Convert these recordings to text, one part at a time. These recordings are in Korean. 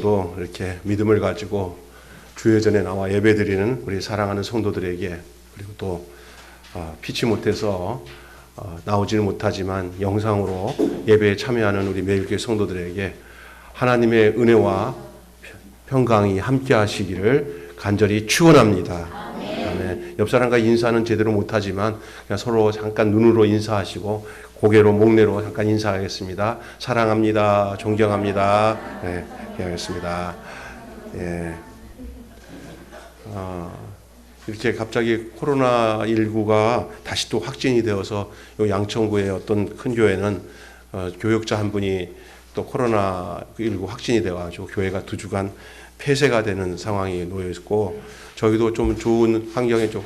또 이렇게 믿음을 가지고 주의 전에 나와 예배드리는 우리 사랑하는 성도들에게, 그리고 또 피치 못해서 나오지는 못하지만 영상으로 예배에 참여하는 우리 매일교회 성도들에게 하나님의 은혜와 평강이 함께 하시기를 간절히 축원합니다. 아멘. 옆 사람과 인사는 제대로 못하지만 그냥 서로 잠깐 눈으로 인사하시고 고개로 목례로 잠깐 인사하겠습니다. 사랑합니다. 존경합니다. 네, 하겠습니다. 예. 이렇게 갑자기 코로나19가 다시 또 확진이 되어서 양천구의 어떤 큰 교회는 교역자 한 분이 또 코로나19 확진이 되어가지고 교회가 2주간 폐쇄가 되는 상황이 놓여 있고, 저희도 좀 좋은 환경에 좀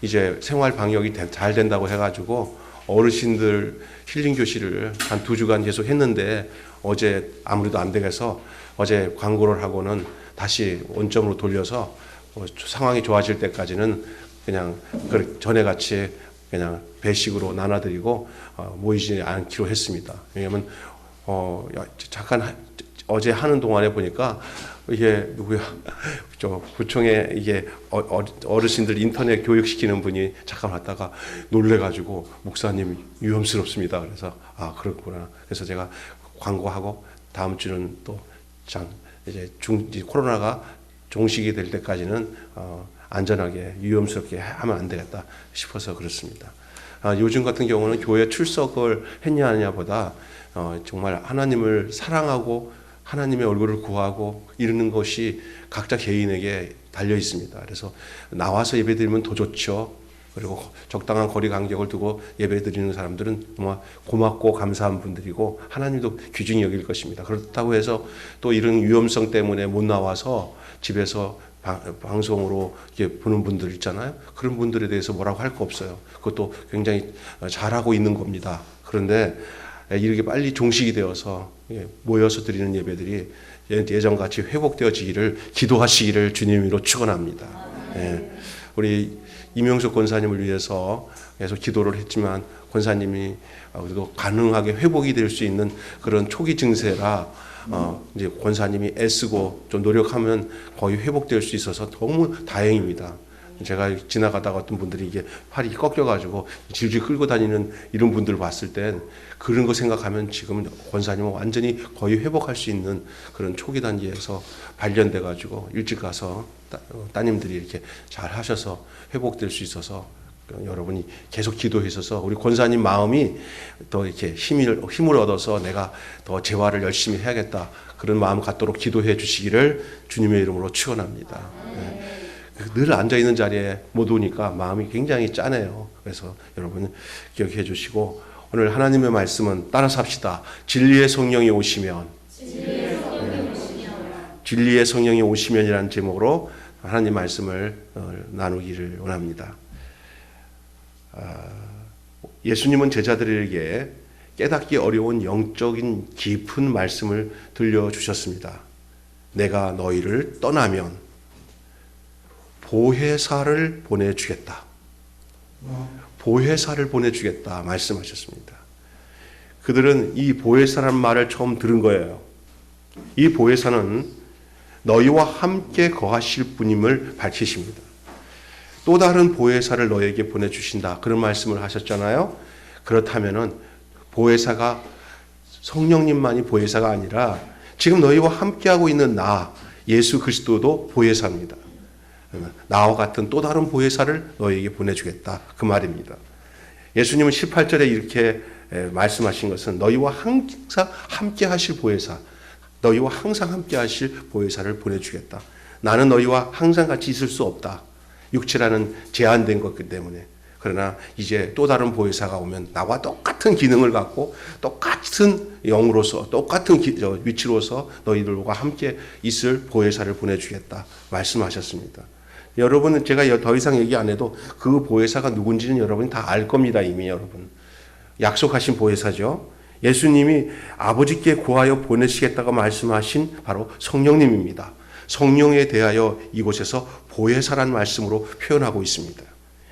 이제 생활 방역이 잘 된다고 해가지고 어르신들 힐링 교실을 한 2주간 계속 했는데, 어제 아무래도 안 되겠어 어제 광고를 하고는 다시 원점으로 돌려서 상황이 좋아질 때까지는 그냥 전에 같이 그냥 배식으로 나눠드리고 모이지 않기로 했습니다. 왜냐하면 잠깐 어제 하는 동안에 보니까 이게 누구야, 저 구청에 이게 어르신들 인터넷 교육시키는 분이 잠깐 왔다가 놀래가지고 목사님 위험스럽습니다. 그래서 그렇구나. 그래서 제가 광고하고 다음 주는 또 이제 코로나가 종식이 될 때까지는 안전하게 위험스럽게 하면 안 되겠다 싶어서 그렇습니다. 요즘 같은 경우는 교회 출석을 했냐 안 했냐보다 정말 하나님을 사랑하고 하나님의 얼굴을 구하고 이루는 것이 각자 개인에게 달려 있습니다. 그래서 나와서 예배드리면 더 좋죠. 그리고 적당한 거리 간격을 두고 예배드리는 사람들은 정말 고맙고 감사한 분들이고 하나님도 귀중히 여길 것입니다. 그렇다고 해서 또 이런 위험성 때문에 못 나와서 집에서 방송으로 이렇게 보는 분들 있잖아요. 그런 분들에 대해서 뭐라고 할 거 없어요. 그것도 굉장히 잘하고 있는 겁니다. 그런데 이렇게 빨리 종식이 되어서 모여서 드리는 예배들이 예전같이 회복되어지기를 기도하시기를 주님으로 축원합니다. 우리 이명숙 권사님을 위해서 계속 기도를 했지만 권사님이 그래도 가능하게 회복이 될 수 있는 그런 초기 증세라 이제 권사님이 애쓰고 좀 노력하면 거의 회복될 수 있어서 너무 다행입니다. 제가 지나가다가 어떤 분들이 이게 팔이 꺾여가지고 질질 끌고 다니는 이런 분들 봤을 땐 그런 거 생각하면 지금 권사님은 완전히 거의 회복할 수 있는 그런 초기 단계에서 발견돼가지고 일찍 가서 따님들이 이렇게 잘 하셔서 회복될 수 있어서 여러분이 계속 기도해 주셔서 우리 권사님 마음이 더 이렇게 힘을 얻어서 내가 더 재활을 열심히 해야겠다 그런 마음 갖도록 기도해 주시기를 주님의 이름으로 축원합니다. 늘 앉아 있는 자리에 못 오니까 마음이 굉장히 짠해요. 그래서 여러분 기억해 주시고 오늘 하나님의 말씀은 따라서 합시다. 진리의 성령이 오시면, 진리의 성령이 오시면이라는 제목으로 하나님 말씀을 나누기를 원합니다. 예수님은 제자들에게 깨닫기 어려운 영적인 깊은 말씀을 들려주셨습니다. 내가 너희를 떠나면 보혜사를 보내주겠다. 보혜사를 보내주겠다 말씀하셨습니다. 그들은 이 보혜사라는 말을 처음 들은 거예요. 이 보혜사는 너희와 함께 거하실 분임을 밝히십니다. 또 다른 보혜사를 너에게 보내주신다. 그런 말씀을 하셨잖아요. 그렇다면은 보혜사가 성령님만이 보혜사가 아니라 지금 너희와 함께하고 있는 나 예수 그리스도도 보혜사입니다. 나와 같은 또 다른 보혜사를 너희에게 보내주겠다. 그 말입니다. 예수님은 18절에 이렇게 말씀하신 것은 너희와 항상 함께 하실 보혜사, 너희와 항상 함께 하실 보혜사를 보내주겠다. 나는 너희와 항상 같이 있을 수 없다. 육체라는 제한된 것이기 때문에. 그러나 이제 또 다른 보혜사가 오면 나와 똑같은 기능을 갖고 똑같은 영으로서 똑같은 위치로서 너희들과 함께 있을 보혜사를 보내주겠다 말씀하셨습니다. 여러분은 제가 더 이상 얘기 안 해도 그 보혜사가 누군지는 여러분이 다 알 겁니다. 이미 여러분. 약속하신 보혜사죠. 예수님이 아버지께 구하여 보내시겠다고 말씀하신 바로 성령님입니다. 성령에 대하여 이곳에서 보혜사라는 말씀으로 표현하고 있습니다.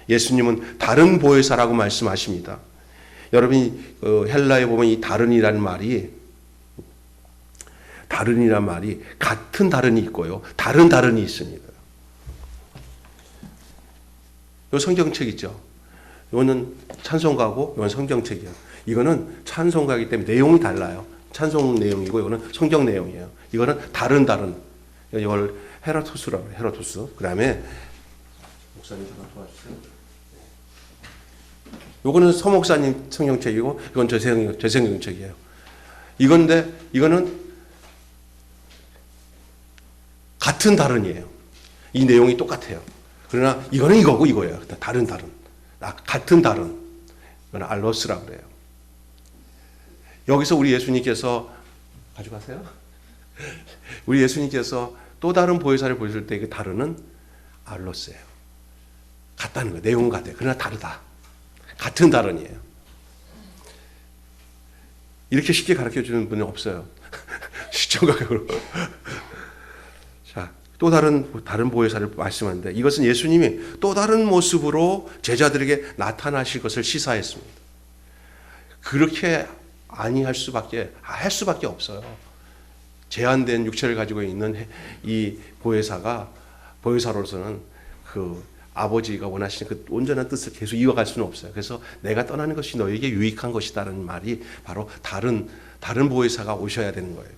예수님은 다른 보혜사라고 말씀하십니다. 여러분이 헬라에 보면 이 다른이라는 말이 다른이란 말이 같은 다른이 있고요. 다른 다른이 있습니다. 요 성경책 있죠. 이거는 찬송가고 이건 성경책이에요. 이거는 찬송가이기 때문에 내용이 달라요. 찬송 내용이고 이거는 성경 내용이에요. 이거는 다른. 이걸 헤라토스라고 해요. 헤라토스. 그다음에 목사님 잠깐 도와주세요. 이거는 서 목사님 성경책이고 이건 제 성경책이에요. 이거는 같은 다른이에요. 이 내용이 똑같아요. 그러나 이거는 이거고 이거예요. 다른. 같은 다른. 이건 알로스라고 그래요. 여기서 우리 예수님께서 가져가세요. 우리 예수님께서 또 다른 보혜사를 보실 때 그 다른은 알로스예요. 같다는 거예요. 내용은 같아요. 그러나 다르다. 같은 다른이에요. 이렇게 쉽게 가르쳐 주는 분은 없어요. 시청각으로. 자, 또 다른 보혜사를 말씀하는데 이것은 예수님이 또 다른 모습으로 제자들에게 나타나실 것을 시사했습니다. 그렇게 할 수밖에 없어요. 제한된 육체를 가지고 있는 이 보혜사로서는 그 아버지가 원하시는 그 온전한 뜻을 계속 이어갈 수는 없어요. 그래서 내가 떠나는 것이 너에게 유익한 것이다라는 말이 바로 다른 보혜사가 오셔야 되는 거예요.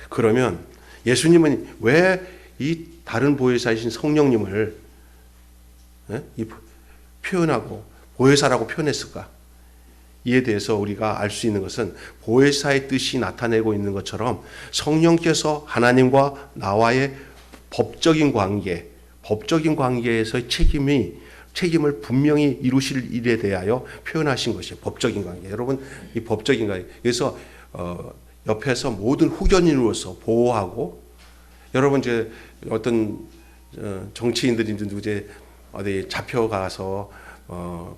그러면 예수님은 왜 이 다른 보혜사이신 성령님을 표현하고 보혜사라고 표현했을까? 이에 대해서 우리가 알 수 있는 것은 보혜사의 뜻이 나타내고 있는 것처럼 성령께서 하나님과 나와의 법적인 관계에서의 책임을 분명히 이루실 일에 대하여 표현하신 것이에요. 법적인 관계. 여러분, 이 법적인 관계. 그래서 옆에서 모든 후견인으로서 보호하고, 여러분 이제 어떤 정치인들이 이제 어디 잡혀가서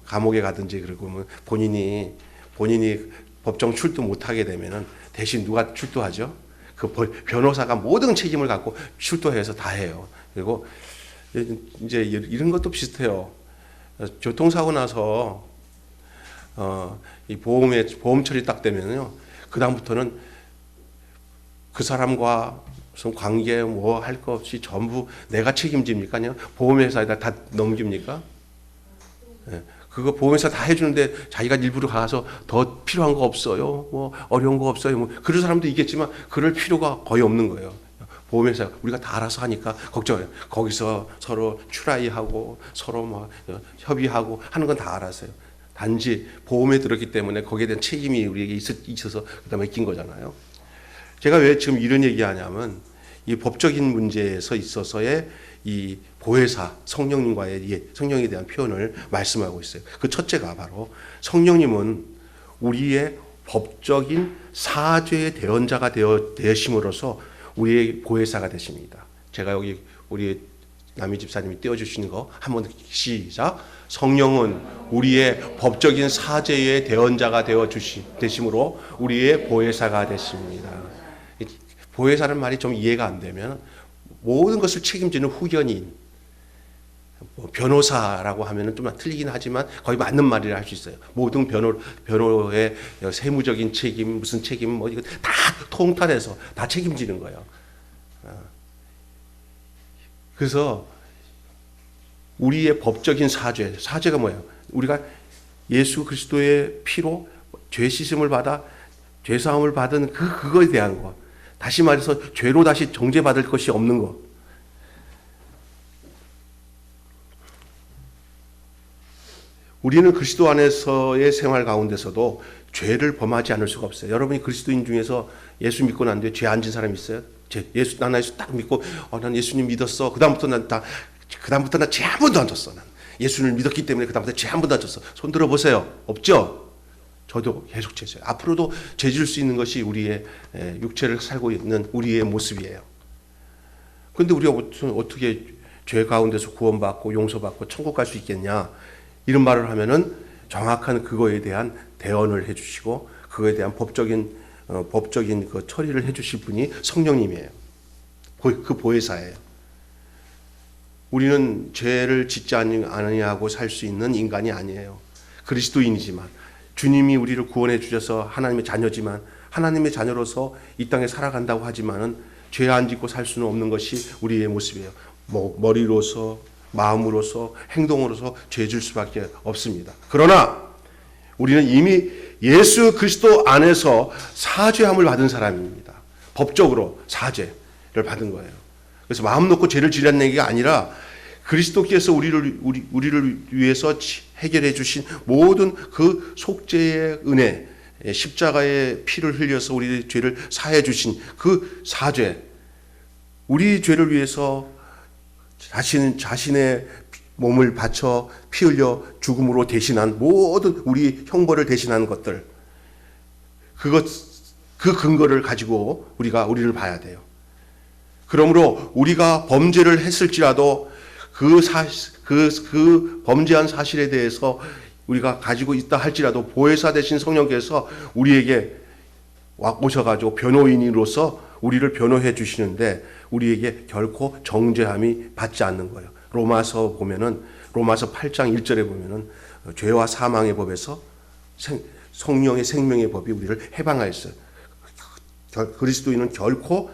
감옥에 가든지 그러고 본인이 법정 출두 못하게 되면은 대신 누가 출두하죠? 그 변호사가 모든 책임을 갖고 출두해서 다 해요. 그리고 이제 이런 것도 비슷해요. 교통사고 나서 이 보험 처리 딱 되면요, 그 다음부터는 그 사람과 무슨 관계 뭐 할 것 없이 전부 내가 책임집니까? 아니면 보험회사에다 다 넘깁니까? 네. 그거 보험회사 다 해주는데 자기가 일부러 가서 더 필요한 거 없어요? 뭐 어려운 거 없어요? 뭐 그런 사람도 있겠지만 그럴 필요가 거의 없는 거예요. 보험회사 우리가 다 알아서 하니까 걱정해요. 거기서 서로 추라이하고 서로 뭐 협의하고 하는 건 다 알아서요. 단지 보험에 들었기 때문에 거기에 대한 책임이 우리에게 있어서 그다음에 낀 거잖아요. 제가 왜 지금 이런 얘기하냐면 이 법적인 문제에서 있어서의 이 보혜사 성령님과의 성령에 대한 표현을 말씀하고 있어요. 그 첫째가 바로 성령님은 우리의 법적인 사죄의 대언자가 되심으로써 우리의 보혜사가 되십니다. 제가 여기 우리 남희 집사님이 띄워주시는 거 한번 시작. 성령은 우리의 법적인 사죄의 대언자가 되심으로 우리의 보혜사가 되십니다. 보혜사라는 말이 좀 이해가 안 되면 모든 것을 책임지는 후견인, 변호사라고 하면 좀 틀리긴 하지만 거의 맞는 말이라 할 수 있어요. 모든 변호의 세무적인 책임, 무슨 책임, 뭐 이거 다 통탄해서 다 책임지는 거예요. 그래서 우리의 법적인 사죄가 뭐예요? 우리가 예수 그리스도의 피로 죄 씻음을 받아 죄 사함을 받은 그거에 대한 것. 다시 말해서 죄로 다시 정죄받을 것이 없는 것. 우리는 그리스도 안에서의 생활 가운데서도 죄를 범하지 않을 수가 없어요. 여러분이 그리스도인 중에서 예수 믿고 난 뒤에 죄 안 진 사람 있어요? 난 예수 딱 믿고 난 예수님 믿었어. 그다음부터 나 죄 한 번도 안 졌어. 난 예수를 믿었기 때문에 그다음부터 죄 한 번도 안 졌어. 손 들어 보세요. 없죠? 저도 계속 죄져요. 앞으로도 죄질 수 있는 것이 우리의 육체를 살고 있는 우리의 모습이에요. 그런데 우리가 어떻게 죄 가운데서 구원받고 용서받고 천국 갈 수 있겠냐? 이런 말을 하면은 정확한 그거에 대한 대언을 해주시고 그거에 대한 법적인 그 처리를 해주실 분이 성령님이에요. 그 보혜사예요. 우리는 죄를 짓지 않으냐고 살 수 있는 인간이 아니에요. 그리스도인이지만 주님이 우리를 구원해 주셔서 하나님의 자녀지만 하나님의 자녀로서 이 땅에 살아간다고 하지만은 죄 안 짓고 살 수는 없는 것이 우리의 모습이에요. 머리로서, 마음으로서, 행동으로서 죄 질 수밖에 없습니다. 그러나 우리는 이미 예수 그리스도 안에서 사죄함을 받은 사람입니다. 법적으로 사죄를 받은 거예요. 그래서 마음 놓고 죄를 지라는 얘기가 아니라 그리스도께서 우리를 위해서 해결해 주신 모든 그 속죄의 은혜, 십자가의 피를 흘려서 우리의 죄를 사해 주신 그 사죄, 우리 죄를 위해서 자신의 몸을 바쳐 피 흘려 죽음으로 대신한 모든 우리 형벌을 대신한 것들, 그 근거를 가지고 우리를 봐야 돼요. 그러므로 우리가 범죄를 했을지라도 그 범죄한 사실에 대해서 우리가 가지고 있다 할지라도 보혜사 되신 성령께서 우리에게 오셔가지고 변호인으로서 우리를 변호해 주시는데 우리에게 결코 정죄함이 받지 않는 거예요. 로마서 8장 1절에 보면은 죄와 사망의 법에서 성령의 생명의 법이 우리를 해방하였어요. 그리스도인은 결코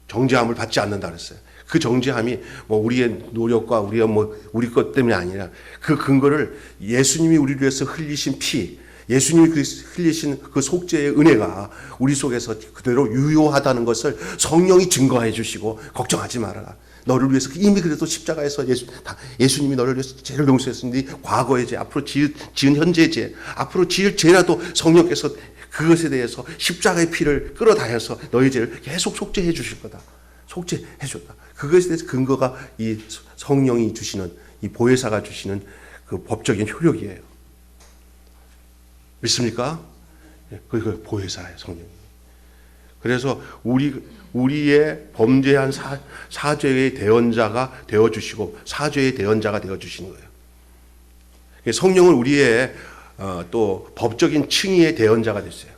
정죄함을 받지 않는다 그랬어요. 그 정죄함이 우리의 노력과 우리 것 때문이 아니라 그 근거를 예수님이 우리를 위해서 흘리신 피, 예수님이 흘리신 그 속죄의 은혜가 우리 속에서 그대로 유효하다는 것을 성령이 증거해 주시고 걱정하지 말아라. 너를 위해서 이미 그래도 십자가에서 예수님이 너를 위해서 죄를 용서했으니 과거의 죄, 앞으로 지은 현재의 죄, 앞으로 지을 죄라도 성령께서 그것에 대해서 십자가의 피를 끌어다녀서 너의 죄를 계속 속죄해 주실 거다. 속죄해 줬다. 그것에 대해서 근거가 이 성령이 주시는, 이 보혜사가 주시는 그 법적인 효력이에요. 믿습니까? 그 보혜사예요, 성령이. 그래서 우리의 범죄한 사죄의 대언자가 되어주시고 사죄의 대언자가 되어주시는 거예요. 성령은 우리의 또 법적인 칭의의 대언자가 됐어요.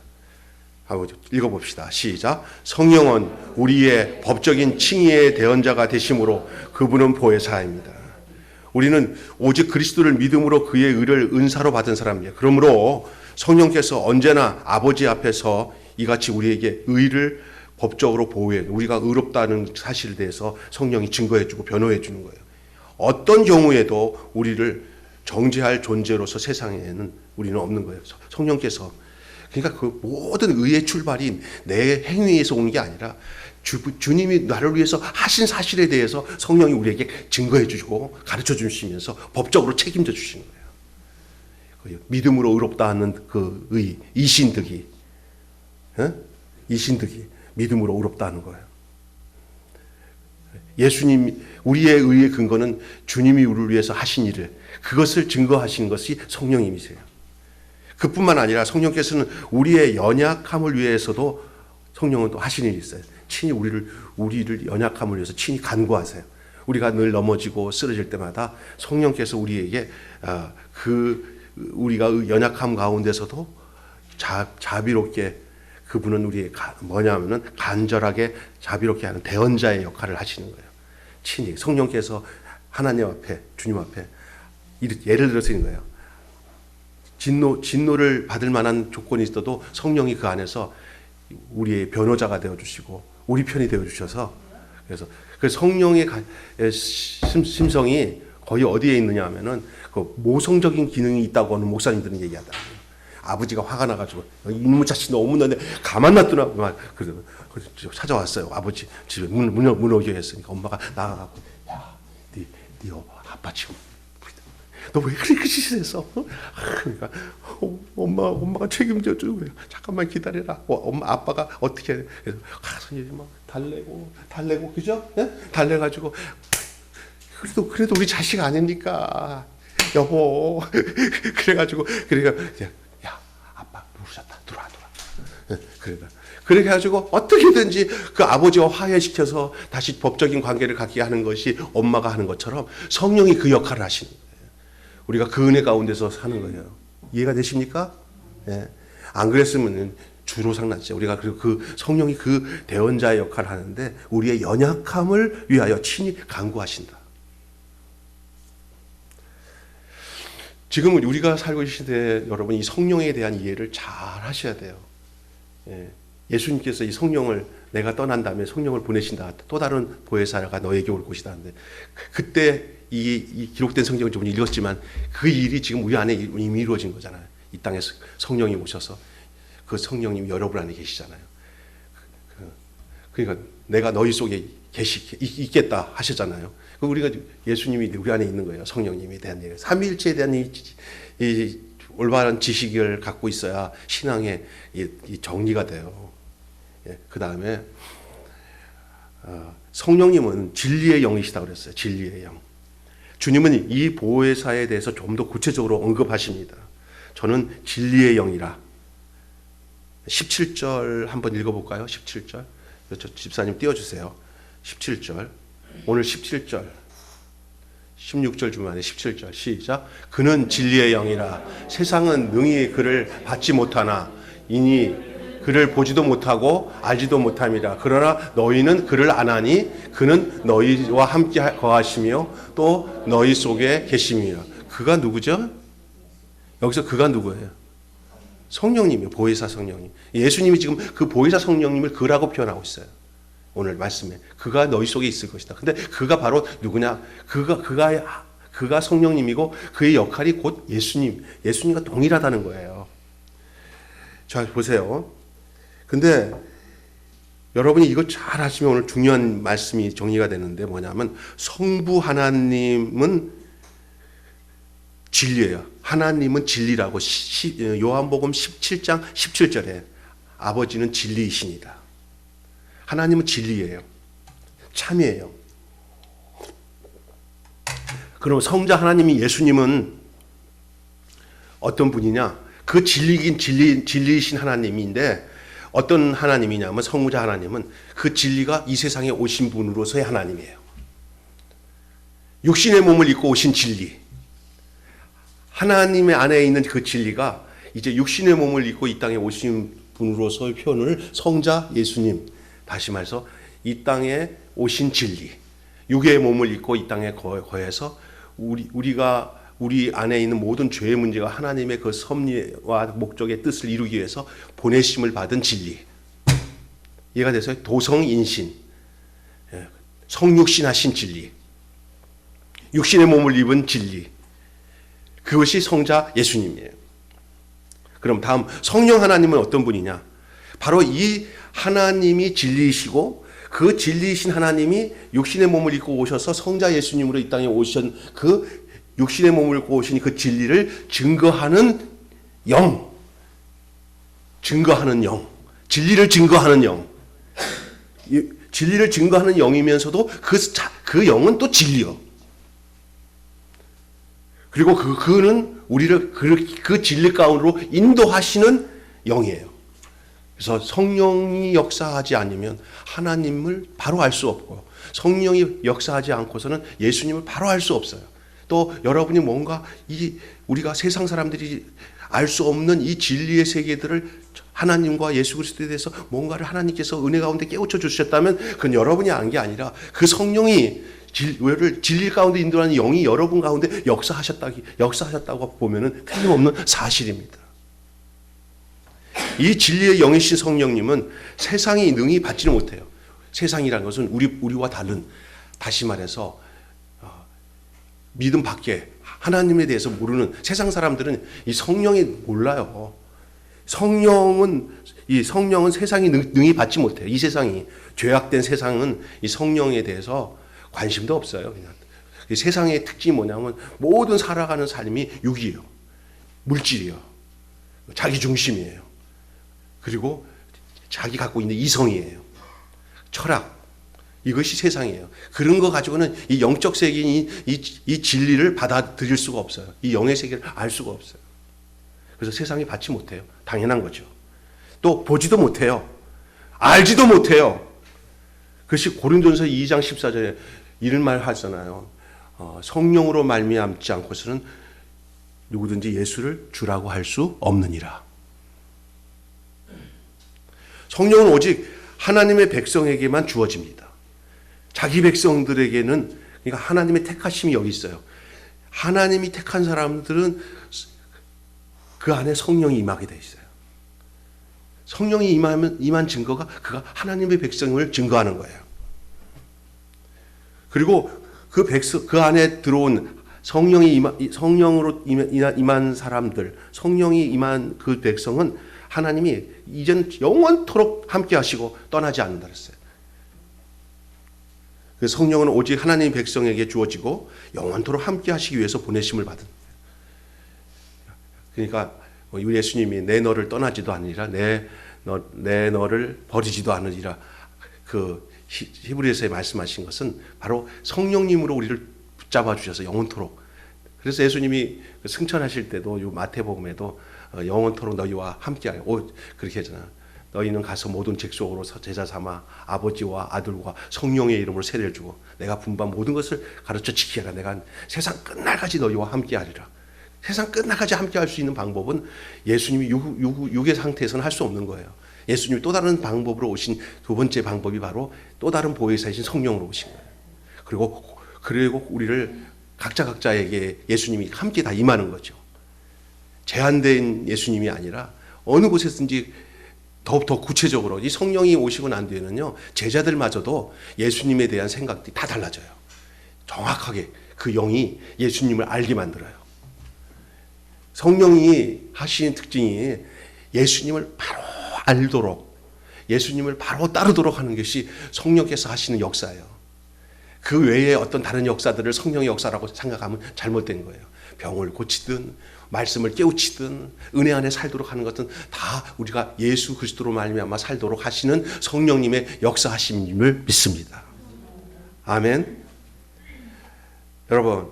한번 읽어봅시다. 시작. 성령은 우리의 법적인 칭의의 대언자가 되심으로 그분은 보혜사입니다. 우리는 오직 그리스도를 믿음으로 그의 의를 은사로 받은 사람이에요. 그러므로 성령께서 언제나 아버지 앞에서 이같이 우리에게 의를 법적으로 보호해, 우리가 의롭다는 사실에 대해서 성령이 증거해주고 변호해주는 거예요. 어떤 경우에도 우리를 정죄할 존재로서 세상에는 우리는 없는 거예요. 성령께서. 그러니까 그 모든 의의 출발이 내 행위에서 오는 게 아니라 주님이 나를 위해서 하신 사실에 대해서 성령이 우리에게 증거해 주시고 가르쳐 주시면서 법적으로 책임져 주시는 거예요. 믿음으로 의롭다 하는 그 의, 이신득이, 이신득이 믿음으로 의롭다 하는 거예요. 우리의 의의 근거는 주님이 우리를 위해서 하신 일을, 그것을 증거하신 것이 성령님이세요. 그뿐만 아니라 성령께서는 우리의 연약함을 위해서도 성령은 또 하신 일이 있어요. 친히 우리를 연약함을 위해서 친히 간구하세요. 우리가 늘 넘어지고 쓰러질 때마다 성령께서 우리에게 우리가 연약함 가운데서도 자비롭게, 그분은 우리의 뭐냐면은 간절하게 자비롭게 하는 대언자의 역할을 하시는 거예요. 친히 성령께서 하나님 앞에, 주님 앞에 예를 들어서 있는 거예요. 진노를 받을 만한 조건이 있어도 성령이 그 안에서 우리의 변호자가 되어주시고 우리 편이 되어주셔서, 그래서 그 성령의 심성이 거의 어디에 있느냐 하면은 그 모성적인 기능이 있다고 하는 목사님들은 얘기하다. 아버지가 화가 나가지고 이놈의 자식 너무 너네 가만 놔두나 그래서 찾아왔어요. 아버지 집에 무너져 했으니까 엄마가 나가고, 야, 네 아빠 지금 너 왜 그렇게 짓했어? 그러니까 엄마가 책임져 줘. 잠깐만 기다려라. 엄마 아빠가 어떻게 해? 그래서 가서 막 달래고 그죠? 네? 달래가지고 그래도 우리 자식 아닙니까? 여보. 그래가지고 야 아빠 부르셨다. 들어와. 그렇게 해가지고 어떻게든지 그 아버지와 화해시켜서 다시 법적인 관계를 갖게 하는 것이 엄마가 하는 것처럼 성령이 그 역할을 하시는 거예요. 우리가 그 은혜 가운데서 사는 거예요. 이해가 되십니까? 예. 안 그랬으면 주로상 났죠. 우리가 그 성령이 그 대언자의 역할을 하는데 우리의 연약함을 위하여 친히 간구하신다. 지금 우리가 살고 계신 시대에 여러분 이 성령에 대한 이해를 잘 하셔야 돼요. 예. 예수님께서 이 성령을 내가 떠난 다음에 성령을 보내신다. 또 다른 보혜사가 너에게 올 것이다. 하는데 그때 이 기록된 성경을 좀 읽었지만 그 일이 지금 우리 안에 이미 이루어진 거잖아요. 이 땅에 성령이 오셔서 그 성령님이 여러분 안에 계시잖아요. 그러니까 내가 너희 속에 있겠다 하셨잖아요. 우리가 예수님이 우리 안에 있는 거예요. 성령님에 대한 얘기. 삼위일체에 대한 이 올바른 지식을 갖고 있어야 신앙의 이 정리가 돼요. 그 다음에 성령님은 진리의 영이시다고 그랬어요. 진리의 영. 주님은 이 보혜사에 대해서 좀 더 구체적으로 언급하십니다. 저는 진리의 영이라. 17절 한번 읽어볼까요? 17절. 저 집사님 띄워주세요. 17절. 오늘 17절. 16절 주만에 17절 시작. 그는 진리의 영이라. 세상은 능히 그를 받지 못하나 이니 그를 보지도 못하고 알지도 못함이라. 그러나 너희는 그를 아나니 그는 너희와 함께 거하시며 또 너희 속에 계심이라. 그가 누구죠? 여기서 그가 누구예요? 성령님이에요. 보혜사 성령님. 예수님이 지금 그 보혜사 성령님을 그라고 표현하고 있어요. 오늘 말씀에 그가 너희 속에 있을 것이다. 근데 그가 바로 누구냐? 그가 성령님이고 그의 역할이 곧 예수님과 동일하다는 거예요. 자, 보세요. 근데 여러분이 이거 잘 하시면 오늘 중요한 말씀이 정리가 되는데 뭐냐면 성부 하나님은 진리예요. 하나님은 진리라고 요한복음 17장 17절에 아버지는 진리이시니다. 하나님은 진리예요. 참이에요. 그럼 성자 하나님이 예수님은 어떤 분이냐? 그 진리긴 진리이신 하나님인데 어떤 하나님이냐면 성자 하나님은 그 진리가 이 세상에 오신 분으로서의 하나님이에요. 육신의 몸을 입고 오신 진리. 하나님의 안에 있는 그 진리가 이제 육신의 몸을 입고 이 땅에 오신 분으로서의 표현을 성자 예수님, 다시 말해서 이 땅에 오신 진리, 육의 몸을 입고 이 땅에 거해서 우리 안에 있는 모든 죄의 문제가 하나님의 그 섭리와 목적의 뜻을 이루기 위해서 보내심을 받은 진리. 이해가 돼서요? 도성인신, 성육신하신 진리, 육신의 몸을 입은 진리. 그것이 성자 예수님이에요. 그럼 다음 성령 하나님은 어떤 분이냐? 바로 이 하나님이 진리이시고 그 진리이신 하나님이 육신의 몸을 입고 오셔서 성자 예수님으로 이 땅에 오신 그 육신의 몸을 입고 오신 그 진리를 증거하는 영. 증거하는 영. 진리를 증거하는 영. 진리를 증거하는 영이면서도 그 영은 또 진리요. 그리고 그는 우리를 그 진리 가운데로 인도하시는 영이에요. 그래서 성령이 역사하지 않으면 하나님을 바로 알 수 없고 성령이 역사하지 않고서는 예수님을 바로 알 수 없어요. 또 여러분이 뭔가 우리가 세상 사람들이 알 수 없는 이 진리의 세계들을 하나님과 예수 그리스도에 대해서 뭔가를 하나님께서 은혜 가운데 깨우쳐 주셨다면 그건 여러분이 안 게 아니라 그 성령이 진리 가운데 인도하는 영이 여러분 가운데 역사하셨다고 보면은 틀림없는 사실입니다. 이 진리의 영이신 성령님은 세상이 능히 받지는 못해요. 세상이라는 것은 우리와 다른, 다시 말해서 믿음 밖에 하나님에 대해서 모르는 세상 사람들은 이 성령이 몰라요. 성령은 세상이 능히 받지 못해요. 이 세상이 죄악된 세상은 이 성령에 대해서 관심도 없어요. 그냥. 세상의 특징이 뭐냐면 모든 살아가는 삶이 육이에요. 물질이에요. 자기 중심이에요. 그리고 자기 갖고 있는 이성이에요. 철학. 이것이 세상이에요. 그런 거 가지고는 이 영적 세계인 이 진리를 받아들일 수가 없어요. 이 영의 세계를 알 수가 없어요. 그래서 세상이 받지 못해요. 당연한 거죠. 또 보지도 못해요. 알지도 못해요. 그것이 고린도전서 2장 14절에 이런 말 하잖아요. 성령으로 말미암지 않고서는 누구든지 예수를 주라고 할 수 없느니라. 성령은 오직 하나님의 백성에게만 주어집니다. 자기 백성들에게는, 그러니까 하나님의 택하심이 여기 있어요. 하나님이 택한 사람들은 그 안에 성령이 임하게 돼 있어요. 성령이 임한 증거가 그가 하나님의 백성을 증거하는 거예요. 그리고 그 안에 들어온 성령으로 임한 사람들, 성령이 임한 그 백성은 하나님이 이젠 영원토록 함께 하시고 떠나지 않는다 그랬어요. 그 성령은 오직 하나님의 백성에게 주어지고 영원토록 함께 하시기 위해서 보내심을 받은 거예요. 그러니까 우리 예수님이 내 너를 떠나지도 않으리라, 내 너를 버리지도 않으리라, 그 히브리서에 말씀하신 것은 바로 성령님으로 우리를 붙잡아 주셔서 영원토록. 그래서 예수님이 승천하실 때도 이 마태복음에도 영원토록 너희와 함께하여 그렇게 하잖아. 너희는 가서 모든 객속으로 제자 삼아 아버지와 아들과 성령의 이름으로 세례를 주고 내가 분반 모든 것을 가르쳐 지키라. 내가 세상 끝날까지 너희와 함께하리라. 세상 끝날까지 함께할 수 있는 방법은 예수님이 육의 상태에서는 할 수 없는 거예요. 예수님이 또 다른 방법으로 오신 두 번째 방법이 바로 또 다른 보혜사이신 성령으로 오신 거예요. 그리고 우리를 각자에게 예수님이 함께 다 임하는 거죠. 제한된 예수님이 아니라 어느 곳에든지 더 구체적으로 이 성령이 오시고 난 뒤에는요, 제자들마저도 예수님에 대한 생각들이 다 달라져요. 정확하게 그 영이 예수님을 알게 만들어요. 성령이 하시는 특징이 예수님을 바로 알도록, 예수님을 바로 따르도록 하는 것이 성령께서 하시는 역사예요. 그 외에 어떤 다른 역사들을 성령의 역사라고 생각하면 잘못된 거예요. 병을 고치든 말씀을 깨우치든 은혜 안에 살도록 하는 것은 다 우리가 예수 그리스도로 말미암아 살도록 하시는 성령님의 역사하심을 믿습니다. 아멘. 여러분,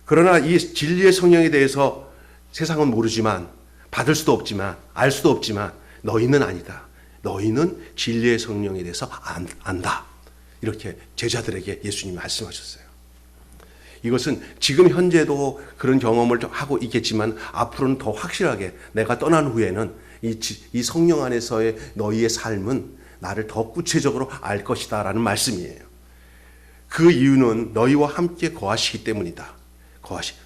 그러나 이 진리의 성령에 대해서 세상은 모르지만, 받을 수도 없지만, 알 수도 없지만 너희는 아니다. 너희는 진리의 성령에 대해서 안다. 이렇게 제자들에게 예수님이 말씀하셨어요. 이것은 지금 현재도 그런 경험을 하고 있겠지만 앞으로는 더 확실하게 내가 떠난 후에는 이 성령 안에서의 너희의 삶은 나를 더 구체적으로 알 것이다 라는 말씀이에요. 그 이유는 너희와 함께 거하시기 때문이다.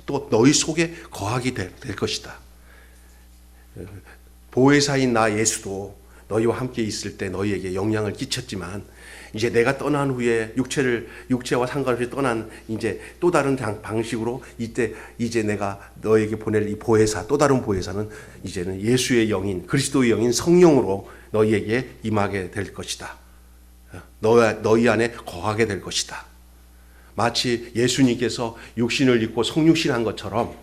또 너희 속에 거하게 될 것이다. 보혜사인 나 예수도 너희와 함께 있을 때 너희에게 영향을 끼쳤지만 이제 내가 떠난 후에 육체와 상관없이 떠난 이제 또 다른 방식으로 이제 내가 너에게 보낼 이 보혜사, 또 다른 보혜사는 이제는 예수의 영인, 그리스도의 영인 성령으로 너희에게 임하게 될 것이다. 너희 안에 거하게 될 것이다. 마치 예수님께서 육신을 입고 성육신한 것처럼,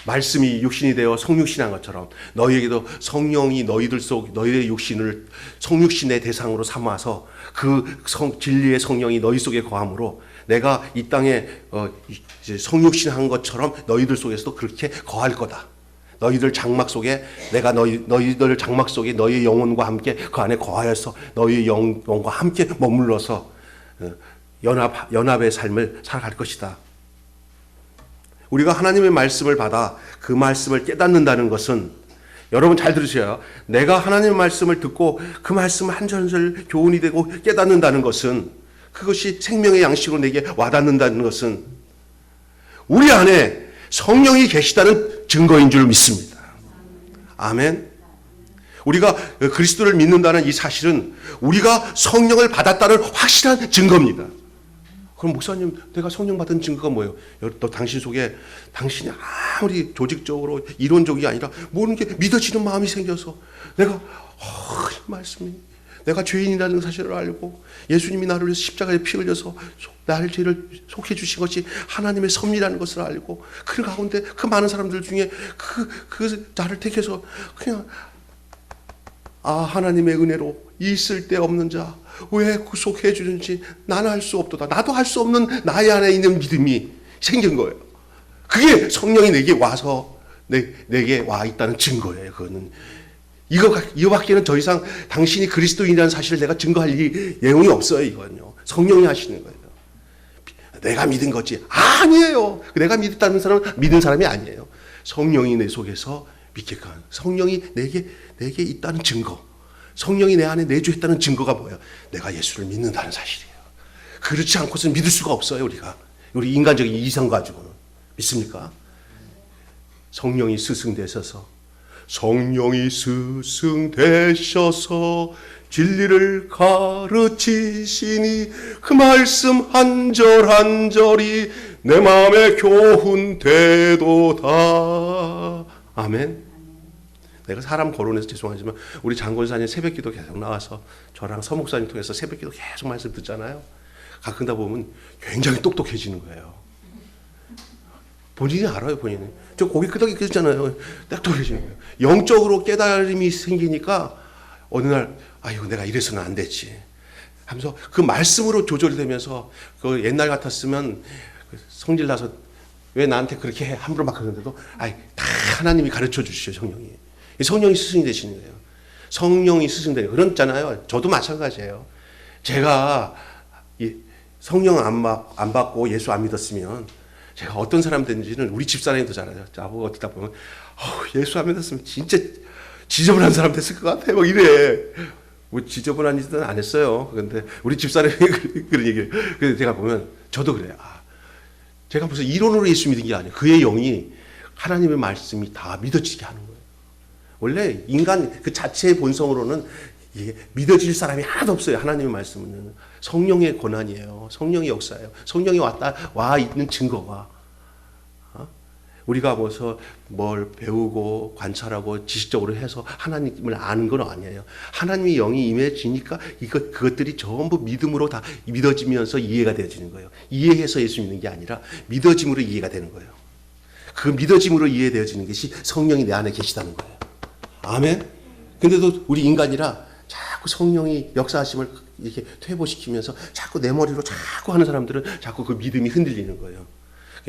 말씀이 육신이 되어 성육신한 것처럼 너희에게도 성령이 너희의 육신을 성육신의 대상으로 삼아서 그 진리의 성령이 너희 속에 거함으로 내가 이 땅에 성육신한 것처럼 너희들 속에서도 그렇게 거할 거다. 너희들 장막 속에 내가 너희들 장막 속에 너희의 영혼과 함께 그 안에 거하여서 너희의 영혼과 함께 머물러서 연합의 삶을 살아갈 것이다. 우리가 하나님의 말씀을 받아 그 말씀을 깨닫는다는 것은, 여러분 잘 들으세요. 내가 하나님의 말씀을 듣고 그 말씀 한 절 한 절 교훈이 되고 깨닫는다는 것은, 그것이 생명의 양식으로 내게 와닿는다는 것은 우리 안에 성령이 계시다는 증거인 줄 믿습니다. 아멘. 우리가 그리스도를 믿는다는 이 사실은 우리가 성령을 받았다는 확실한 증거입니다. 그럼 목사님, 내가 성령 받은 증거가 뭐예요? 또 당신 속에 당신이 아무리 조직적으로 이론적이 아니라 모르는 게 믿어지는 마음이 생겨서 내가 말씀이 내가 죄인이라는 사실을 알고 예수님이 나를 위해서 십자가에 피 흘려서 나를 죄를 속해 주신 것이 하나님의 섭리라는 것을 알고 그 가운데 그 많은 사람들 중에 그 나를 택해서 그냥 하나님의 은혜로 있을 데 없는 자 왜 구속해 주는지 나는 할 수 없도다. 나도 할 수 없는 나의 안에 있는 믿음이 생긴 거예요. 그게 성령이 내게 와서 내게 와 있다는 증거예요. 그거는 이거밖에는 더 이상 당신이 그리스도인이라는 사실을 내가 증거할 내용이 없어요. 이거는요. 성령이 하시는 거예요. 내가 믿은 거지. 아니에요. 내가 믿었다는 사람은 믿은 사람이 아니에요. 성령이 내 속에서 믿게끔 하는, 성령이 내게 있다는 증거, 성령이 내 안에 내주했다는 증거가 뭐예요? 내가 예수를 믿는다는 사실이에요. 그렇지 않고서는 믿을 수가 없어요. 우리 인간적인 이성 가지고는. 믿습니까? 성령이 스승되셔서 성령이 스승 되셔서 진리를 가르치시니 그 말씀 한 절 한 절이 내 마음에 교훈되도다. 아멘. 내가 사람 거론해서 죄송하지만 우리 장권사님 새벽기도 계속 나와서 저랑 서목사님 통해서 새벽기도 계속 말씀 듣잖아요. 가끔 다 보면 굉장히 똑똑해지는 거예요. 본인이 알아요, 본인이. 저 고개 끄덕이잖아요. 똑똑해지는 거예요. 영적으로 깨달음이 생기니까 어느 날 아이고 내가 이래서는 안 됐지 하면서 그 말씀으로 조절이 되면서 그 옛날 같았으면 성질 나서 왜 나한테 그렇게 해 함부로 막 그러는데도 다 하나님이 가르쳐 주시죠. 성령이 스승이 되시는 거예요. 성령이 스승되는 그렇잖아요. 저도 마찬가지예요. 제가 성령 안 받고 예수 안 믿었으면 제가 어떤 사람 된지는 우리 집사람이 더 잘 알아요. 나보고 어떻다 보면 예수 안 믿었으면 진짜 지저분한 사람 됐을 것 같아. 막 이래. 뭐 지저분한 짓은 안 했어요. 그런데 우리 집사람이 그런 얘기를. 그래서 제가 보면 저도 그래요. 제가 무슨 이론으로 예수 믿은 게 아니에요. 그의 영이 하나님의 말씀이 다 믿어지게 하는 거예요. 원래 인간 그 자체의 본성으로는 이게 믿어질 사람이 하나도 없어요. 하나님의 말씀은 성령의 권한이에요. 성령의 역사예요. 성령이 와 있는 증거가 우리가 뭘 배우고 관찰하고 지식적으로 해서 하나님을 아는 건 아니에요. 하나님의 영이 임해지니까 그것들이 전부 믿음으로 다 믿어지면서 이해가 되어지는 거예요. 이해해서 예수 믿는 게 아니라 믿어짐으로 이해가 되는 거예요. 그 믿어짐으로 이해되어지는 것이 성령이 내 안에 계시다는 거예요. 아멘. 근데도 우리 인간이라 자꾸 성령이 역사하심을 이렇게 퇴보시키면서 자꾸 내 머리로 자꾸 하는 사람들은 자꾸 그 믿음이 흔들리는 거예요.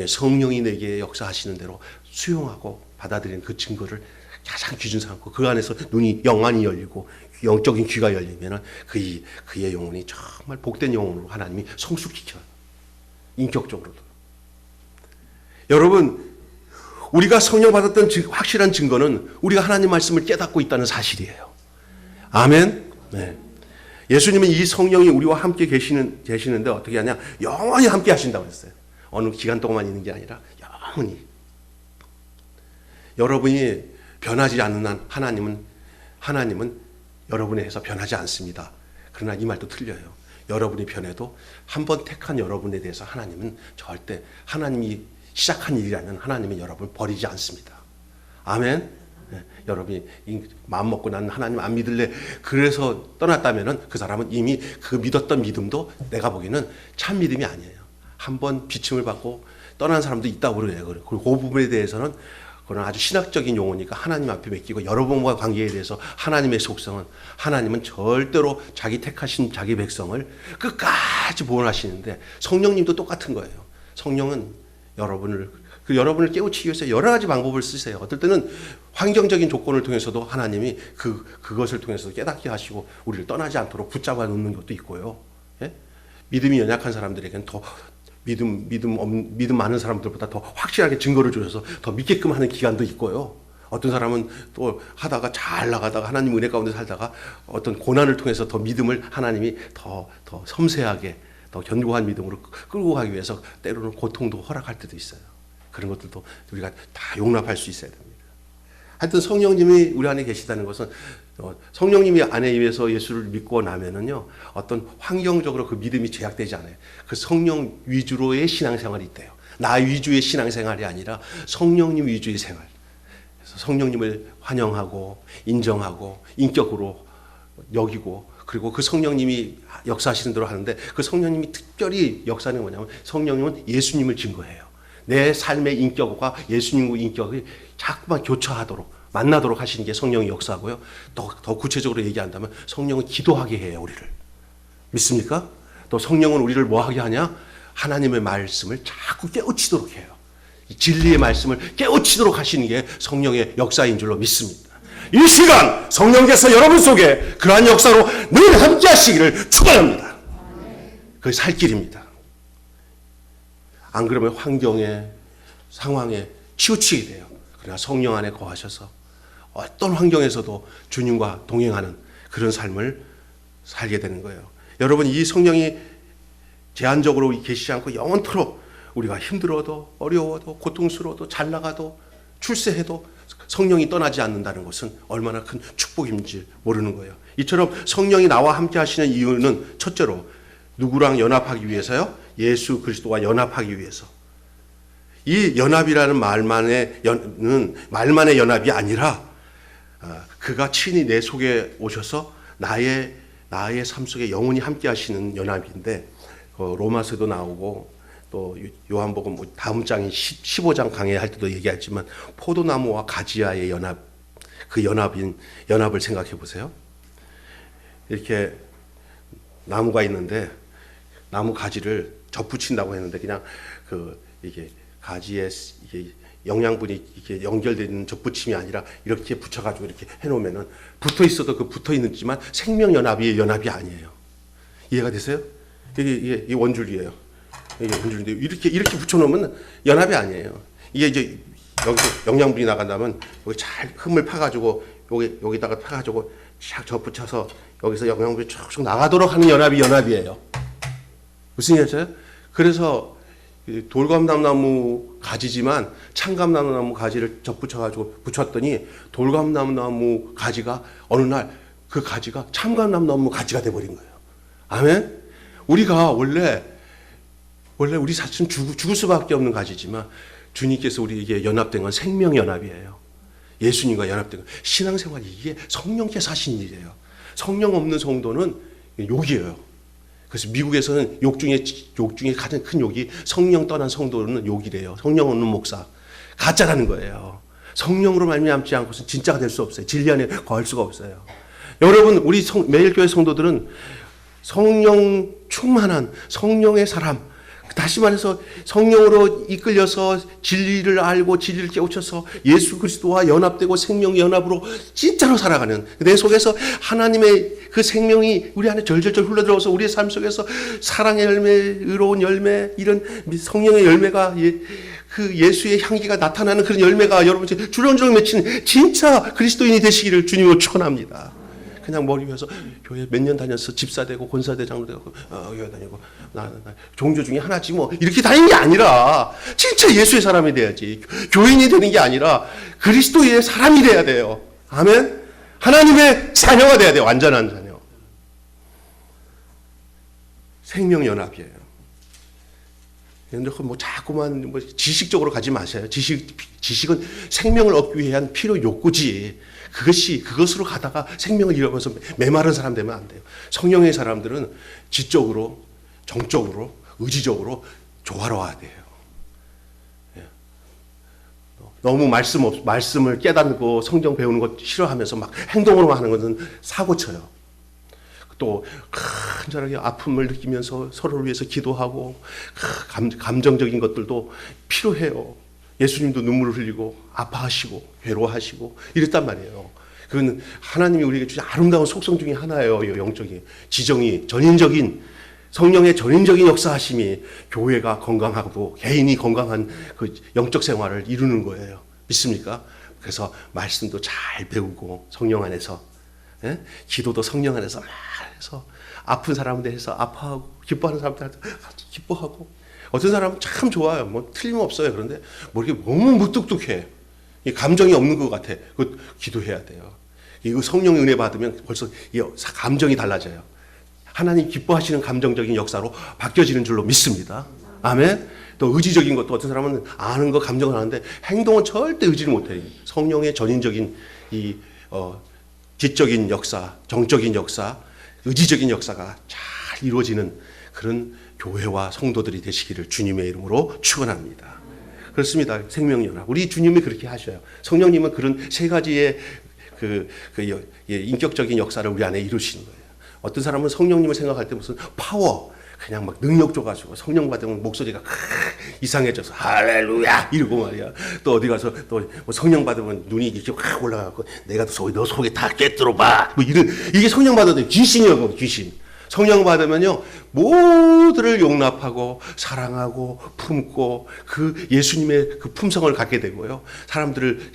성령이 내게 역사하시는 대로 수용하고 받아들이는 그 증거를 가장 기준 삼고 그 안에서 눈이 영안이 열리고 영적인 귀가 열리면 그의 영혼이 정말 복된 영혼으로 하나님이 성숙시켜요. 인격적으로도. 여러분 우리가 성령 받았던 확실한 증거는 우리가 하나님 말씀을 깨닫고 있다는 사실이에요. 아멘. 네. 예수님은 이 성령이 우리와 함께 계시는데 어떻게 하냐? 영원히 함께 하신다고 했어요. 어느 기간 동안 있는 게 아니라 영원히. 여러분이 변하지 않는 한 하나님은 여러분에 해서 변하지 않습니다. 그러나 이 말도 틀려요. 여러분이 변해도 한 번 택한 여러분에 대해서 하나님은 절대 하나님이 시작한 일이라면 하나님은 여러분을 버리지 않습니다. 아멘. 네, 여러분이 마음 먹고 나는 하나님 안 믿을래 그래서 떠났다면 그 사람은 이미 그 믿었던 믿음도 내가 보기에는 참 믿음이 아니에요. 한번 비침을 받고 떠난 사람도 있다고 그래요. 그리고 그 부분에 대해서는 그런 아주 신학적인 용어니까 하나님 앞에 맡기고 여러분과 관계에 대해서 하나님의 속성은 하나님은 절대로 자기 택하신 자기 백성을 끝까지 보호하시는데 성령님도 똑같은 거예요. 성령은 여러분을 깨우치기 위해서 여러 가지 방법을 쓰세요. 어떨 때는 환경적인 조건을 통해서도 하나님이 그것을 통해서 깨닫게 하시고 우리를 떠나지 않도록 붙잡아 놓는 것도 있고요. 예? 믿음이 연약한 사람들에게는 더 믿음 많은 사람들보다 더 확실하게 증거를 주셔서 더 믿게끔 하는 기간도 있고요. 어떤 사람은 또 하다가 잘 나가다가 하나님 은혜 가운데 살다가 어떤 고난을 통해서 더 믿음을 하나님이 더 섬세하게 더 견고한 믿음으로 끌고 가기 위해서 때로는 고통도 허락할 때도 있어요. 그런 것들도 우리가 다 용납할 수 있어야 됩니다. 하여튼 성령님이 우리 안에 계시다는 것은 성령님이 안에 임해서 예수를 믿고 나면은요 어떤 환경적으로 그 믿음이 제약되지 않아요. 그 성령 위주로의 신앙생활이 있대요. 나 위주의 신앙생활이 아니라 성령님 위주의 생활. 그래서 성령님을 환영하고 인정하고 인격으로 여기고 그리고 그 성령님이 역사하시는 대로 하는데 그 성령님이 특별히 역사는 뭐냐면 성령님은 예수님을 증거해요. 내 삶의 인격과 예수님과 인격이 자꾸만 교차하도록 만나도록 하시는 게 성령의 역사고요. 더 구체적으로 얘기한다면 성령은 기도하게 해요. 우리를. 믿습니까? 또 성령은 우리를 뭐하게 하냐? 하나님의 말씀을 자꾸 깨우치도록 해요. 진리의 말씀을 깨우치도록 하시는 게 성령의 역사인 줄로 믿습니다. 이 시간 성령께서 여러분 속에 그러한 역사로 늘 함께 하시기를 축원합니다. 그게 살 길입니다. 안 그러면 환경에 상황에 치우치게 돼요. 그러나 성령 안에 거하셔서 어떤 환경에서도 주님과 동행하는 그런 삶을 살게 되는 거예요. 여러분 이 성령이 제한적으로 계시지 않고 영원토록 우리가 힘들어도 어려워도 고통스러워도 잘 나가도 출세해도 성령이 떠나지 않는다는 것은 얼마나 큰 축복인지 모르는 거예요. 이처럼 성령이 나와 함께 하시는 이유는 첫째로 누구랑 연합하기 위해서요? 예수 그리스도와 연합하기 위해서. 이 연합이라는 말만의 연합이 아니라 그가 친히 내 속에 오셔서 나의 삶 속에 영원히 함께 하시는 연합인데, 로마서도 나오고 또 요한복음 다음 장인 15장 강해할 때도 얘기했지만 포도나무와 가지야의 연합, 그 연합을 생각해 보세요. 이렇게 나무가 있는데 나무 가지를 접붙인다고 했는데 그냥 이게 가지에 이게 영양분이 이렇게 연결되어 있는 접붙임이 아니라 이렇게 붙여가지고 이렇게 해놓으면은 붙어 있어도 그 붙어 있지만 생명 연합이 아니에요. 이해가 되세요? 이게 원줄이에요. 이게 원줄인데 이렇게 붙여놓으면 연합이 아니에요. 이게 이제 여기서 영양분이 나간다면 여기 잘 흠을 파가지고 여기다가 파가지고 쫙 접붙여서 여기서 영양분이 쭉쭉 나가도록 하는 연합이에요. 무슨 얘기죠? 그래서 돌감나무 가지지만 참감나무 가지를 접붙여가지고 붙였더니 돌감나무 가지가 어느 날 그 가지가 참감나무 가지가 돼버린 거예요. 아멘? 우리가 원래 우리 사실은 죽을 수밖에 없는 가지지만 주님께서 우리에게 연합된 건 생명연합이에요. 예수님과 연합된 건 신앙생활이 이게 성령께서 하신 일이에요. 성령 없는 성도는 욕이에요. 그래서 미국에서는 욕 중에 가장 큰 욕이 성령 떠난 성도는 욕이래요. 성령 없는 목사. 가짜라는 거예요. 성령으로 말미암지 않고서 진짜가 될 수 없어요. 진리 안에 거할 수가 없어요. 여러분, 우리 매일교회 성도들은 성령 충만한 성령의 사람, 다시 말해서 성령으로 이끌려서 진리를 알고 진리를 깨우쳐서 예수 그리스도와 연합되고 생명 연합으로 진짜로 살아가는, 내 속에서 하나님의 그 생명이 우리 안에 절절절 흘러들어서 우리의 삶 속에서 사랑의 열매, 의로운 열매, 이런 성령의 열매가 그 예수의 향기가 나타나는 그런 열매가 여러분 주렁주렁 맺힌 진짜 그리스도인이 되시기를 주님으로 축원합니다. 그냥 머리 위에서 교회 몇 년 다녀서 집사 되고 권사대 장로 되고 교회 다니고 나 종교 중에 하나지 뭐 이렇게 다니는 게 아니라 진짜 예수의 사람이 돼야지. 교인이 되는 게 아니라 그리스도의 사람이 돼야 돼요. 아멘. 하나님의 자녀가 돼야 돼요. 완전한 자녀. 생명연합이에요. 뭐 자꾸만 뭐 지식적으로 가지 마세요. 지식은 생명을 얻기 위한 필요 욕구지. 그것으로 가다가 생명을 잃어버려서 메마른 사람 되면 안 돼요. 성령의 사람들은 지적으로, 정적으로, 의지적으로 조화로워야 돼요. 너무 말씀을 깨닫고 성경 배우는 것 싫어하면서 막 행동으로만 하는 것은 사고쳐요. 또 간절하게 아픔을 느끼면서 서로를 위해서 기도하고 감정적인 것들도 필요해요. 예수님도 눈물을 흘리고 아파하시고 괴로워하시고 이랬단 말이에요. 그건 하나님이 우리에게 주신 아름다운 속성 중에 하나예요. 영적인 지정이 전인적인 성령의 전인적인 역사하심이 교회가 건강하고 개인이 건강한 그 영적 생활을 이루는 거예요. 믿습니까? 그래서 말씀도 잘 배우고 성령 안에서, 기도도 성령 안에서 해서 아픈 사람들 해서 아파하고 기뻐하는 사람들한테 같이 기뻐하고, 어떤 사람은 참 좋아요. 뭐 틀림없어요. 그런데 뭐 이렇게 너무 무뚝뚝해. 이 감정이 없는 것 같아. 그 기도해야 돼요. 이거 성령의 은혜 받으면 벌써 이 감정이 달라져요. 하나님 기뻐하시는 감정적인 역사로 바뀌어지는 줄로 믿습니다. 아멘. 또 의지적인 것도 어떤 사람은 아는 거 감정을 하는데 행동은 절대 의지를 못해요. 성령의 전인적인 이 지적인 역사, 정적인 역사, 의지적인 역사가 잘 이루어지는 그런 교회와 성도들이 되시기를 주님의 이름으로 축원합니다. 그렇습니다. 생명연합. 우리 주님이 그렇게 하셔요. 성령님은 그런 세 가지의 인격적인 역사를 우리 안에 이루시는 거예요. 어떤 사람은 성령님을 생각할 때 무슨 파워, 그냥 막 능력 줘가지고 성령 받으면 목소리가 이상해져서 할렐루야 이러고 말이야. 또 어디 가서 또 성령 받으면 눈이 이렇게 확 올라가고 내가 너 속에 다 꿰뚫어 봐. 뭐 이게 성령 받아도 귀신이요, 귀신. 성령 받으면요 모두를 용납하고 사랑하고 품고 그 예수님의 그 품성을 갖게 되고요. 사람들을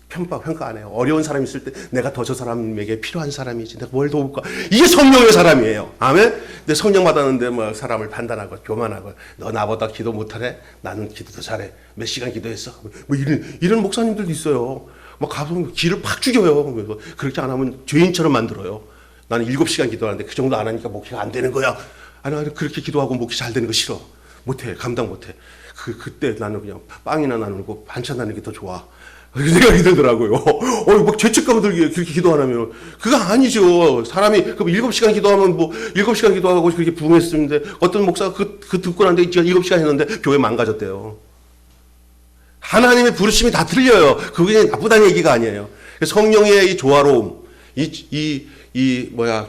평가 안 해요. 어려운 사람이 있을 때 내가 더 저 사람에게 필요한 사람이지 내가 뭘 도울까. 이게 성령의 사람이에요. 아멘. 근데 성령 받았는데 뭐 사람을 판단하고 교만하고 너 나보다 기도 못하네. 나는 기도 더 잘해. 몇 시간 기도했어. 뭐 이런 목사님들도 있어요. 막 가서 기를 팍 죽여요. 그래서 그렇게 안 하면 죄인처럼 만들어요. 나는 7시간 기도하는데 그 정도 안 하니까 목회가 안 되는 거야. 아니, 그렇게 기도하고 목회 잘 되는 거 싫어. 못해. 감당 못해. 그때 나는 그냥 빵이나 나누고 반찬 나누는 게 더 좋아. 그 생각이 들더라고요. 막 죄책감 들게 그렇게 기도 안 하면. 그거 아니죠. 사람이, 그럼 7시간 기도하면 7시간 기도하고 그렇게 부흥했었는데, 어떤 목사가 그 듣고 난데 7시간 했는데 교회 망가졌대요. 하나님의 부르심이 다 틀려요. 그게 나쁘다는 얘기가 아니에요. 성령의 이 조화로움,